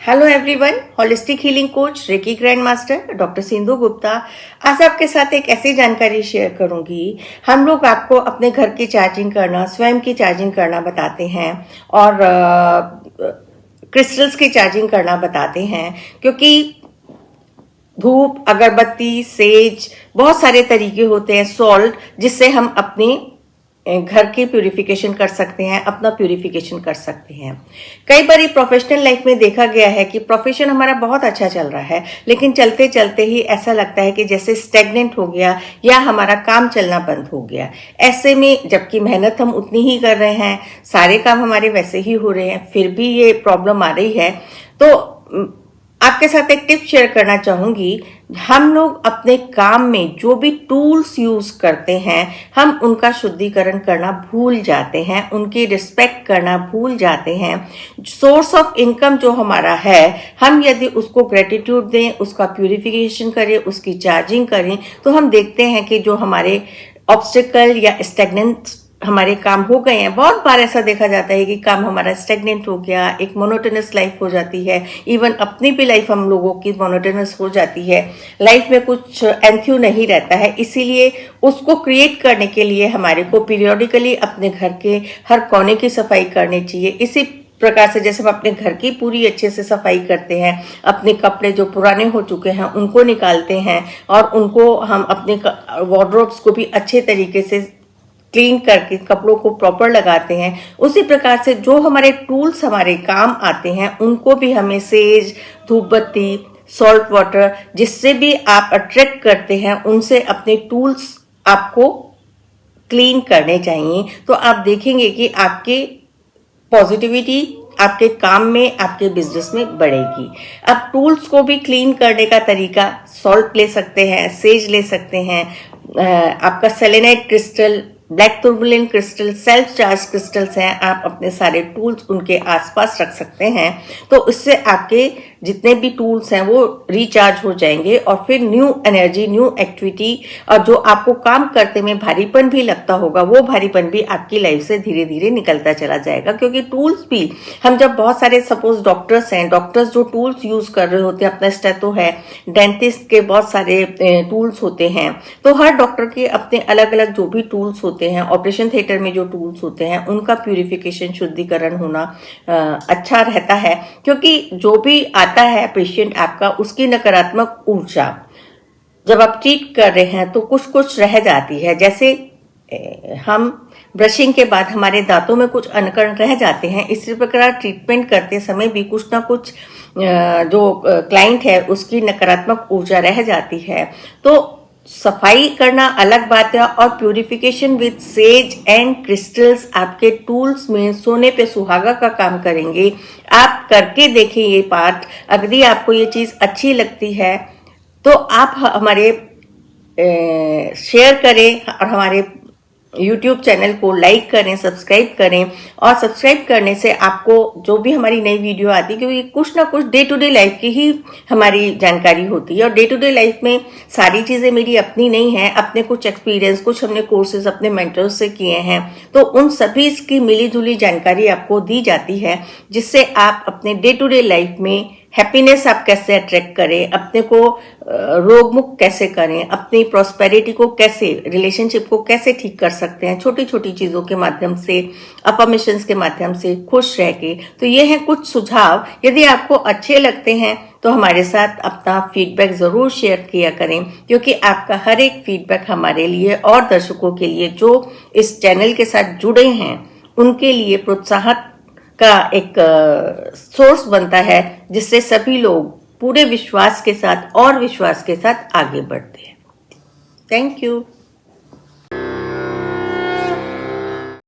Hello everyone, holistic healing coach reiki grand master doctor Sindhu Gupta आज आपके साथ एक ऐसी जानकारी शेयर करूंगी। हम लोग आपको अपने घर की चार्जिंग करना, स्वयं की चार्जिंग करना बताते हैं और क्रिस्टल्स की चार्जिंग करना बताते हैं, क्योंकि धूप, अगरबत्ती, सेज, बहुत सारे तरीके होते हैं, सॉल्ट, जिससे हम अपने घर की प्यूरिफिकेशन कर सकते हैं, अपना प्यूरिफिकेशन कर सकते हैं। कई बार प्रोफेशनल लाइफ में देखा गया है कि प्रोफेशन हमारा बहुत अच्छा चल रहा है, लेकिन चलते चलते ही ऐसा लगता है कि जैसे स्टेगनेंट हो गया या हमारा काम चलना बंद हो गया। ऐसे में जबकि मेहनत हम उतनी ही कर रहे हैं, सारे काम हमारे वैसे ही हो रहे हैं, फिर भी ये प्रॉब्लम आ रही है। तो आपके साथ एक टिप शेयर करना चाहूंगी। हम लोग अपने काम में जो भी टूल्स यूज करते हैं, हम उनका शुद्धिकरण करना भूल जाते हैं, उनकी रिस्पेक्ट करना भूल जाते हैं। सोर्स ऑफ इनकम जो हमारा है, हम यदि उसको ग्रेटिट्यूड दें, उसका प्यूरिफिकेशन करें, उसकी चार्जिंग करें, तो हम देखते हैं कि जो हमारे ऑब्स्टिकल या स्टेगनेंट हमारे काम हो गए हैं। बहुत बार ऐसा देखा जाता है कि काम हमारा स्टेगनेंट हो गया, एक मोनोटोनस लाइफ हो जाती है। इवन अपनी भी लाइफ हम लोगों की मोनोटोनस हो जाती है, लाइफ में कुछ एंथ्यू नहीं रहता है। इसीलिए उसको क्रिएट करने के लिए हमारे को पीरियोडिकली अपने घर के हर कोने की सफाई करनी चाहिए। इसी प्रकार से जैसे हम अपने घर की पूरी अच्छे से सफाई करते हैं, अपने कपड़े जो पुराने हो चुके हैं उनको निकालते हैं और उनको हम अपने वार्डरोब्स को भी अच्छे तरीके से क्लीन करके कपड़ों को प्रॉपर लगाते हैं, उसी प्रकार से जो हमारे टूल्स हमारे काम आते हैं उनको भी हमें सेज, धूप बत्ती, सॉल्ट वाटर, जिससे भी आप अट्रैक्ट करते हैं, उनसे अपने टूल्स आपको क्लीन करने चाहिए। तो आप देखेंगे कि आपके पॉजिटिविटी आपके काम में, आपके बिजनेस में बढ़ेगी। अब टूल्स को भी क्लीन करने का तरीका, सॉल्ट ले सकते हैं, सेज ले सकते हैं, आपका selenite crystal, black turbulent crystal, self charge crystals हैं। आप अपने सारे टूल्स उनके आसपास रख सकते हैं, तो इससे आपके जितने भी टूल्स हैं वो रिचार्ज हो जाएंगे और फिर न्यू एनर्जी, न्यू एक्टिविटी, और जो आपको काम करते में भारीपन भी लगता होगा, वो भारीपन भी आपकी लाइफ से धीरे धीरे निकलता चला जाएगा। क्योंकि टूल्स भी हम जब बहुत सारे, सपोज डॉक्टर्स हैं, डॉक्टर्स जो टूल्स यूज कर रहे होते हैं, अपना स्टेथो है, डेंटिस्ट के बहुत सारे टूल्स होते हैं, तो हर डॉक्टर के अपने अलग अलग जो भी टूल्स होते हैं, ऑपरेशन थिएटर में जो टूल्स होते हैं उनका प्यूरिफिकेशन, शुद्धिकरण होना अच्छा रहता है। क्योंकि जो भी आता है पेशेंट आपका, उसकी नकारात्मक ऊर्जा जब आप ट्रीट कर रहे हैं तो कुछ कुछ रह जाती है। जैसे हम ब्रशिंग के बाद हमारे दांतों में कुछ अनकण रह जाते हैं, इसी प्रकार ट्रीटमेंट करते समय भी कुछ ना कुछ जो क्लाइंट है उसकी नकारात्मक ऊर्जा रह जाती है। तो सफाई करना अलग बात है, और purification with says and crystals आपके टूल्स में सोने पे सुहागा का काम करेंगे। आप करके देखें ये पार्ट। अगर आपको ये चीज अच्छी लगती है तो आप हमारे शेयर करें और हमारे YouTube चैनल को लाइक करें, सब्सक्राइब करें। और सब्सक्राइब करने से आपको जो भी हमारी नई वीडियो आती है, क्योंकि कुछ ना कुछ डे टू डे लाइफ की ही हमारी जानकारी होती है, और डे टू डे लाइफ में सारी चीजें मेरी अपनी नहीं है, अपने कुछ एक्सपीरियंस, कुछ हमने कोर्सेज अपने मेंटर्स से किए हैं, तो उन सभी की मिली जुली जानकारी आपको दी जाती है, जिससे आप अपने डे टू डे लाइफ में हैप्पीनेस आप कैसे अट्रैक्ट करें, अपने को रोग मुक्त कैसे करें, अपनी प्रॉस्पेरिटी को कैसे, रिलेशनशिप को कैसे ठीक कर सकते हैं, छोटी छोटी चीजों के माध्यम से, अफर्मेशंस के माध्यम से, खुश रह के। तो ये हैं कुछ सुझाव। यदि आपको अच्छे लगते हैं तो हमारे साथ अपना फीडबैक जरूर शेयर किया करें, क्योंकि आपका हर एक फीडबैक हमारे लिए और दर्शकों के लिए जो इस चैनल के साथ जुड़े हैं उनके लिए प्रोत्साहन का एक सोर्स बनता है, जिससे सभी लोग पूरे विश्वास के साथ और विश्वास के साथ आगे बढ़ते हैं। Thank you.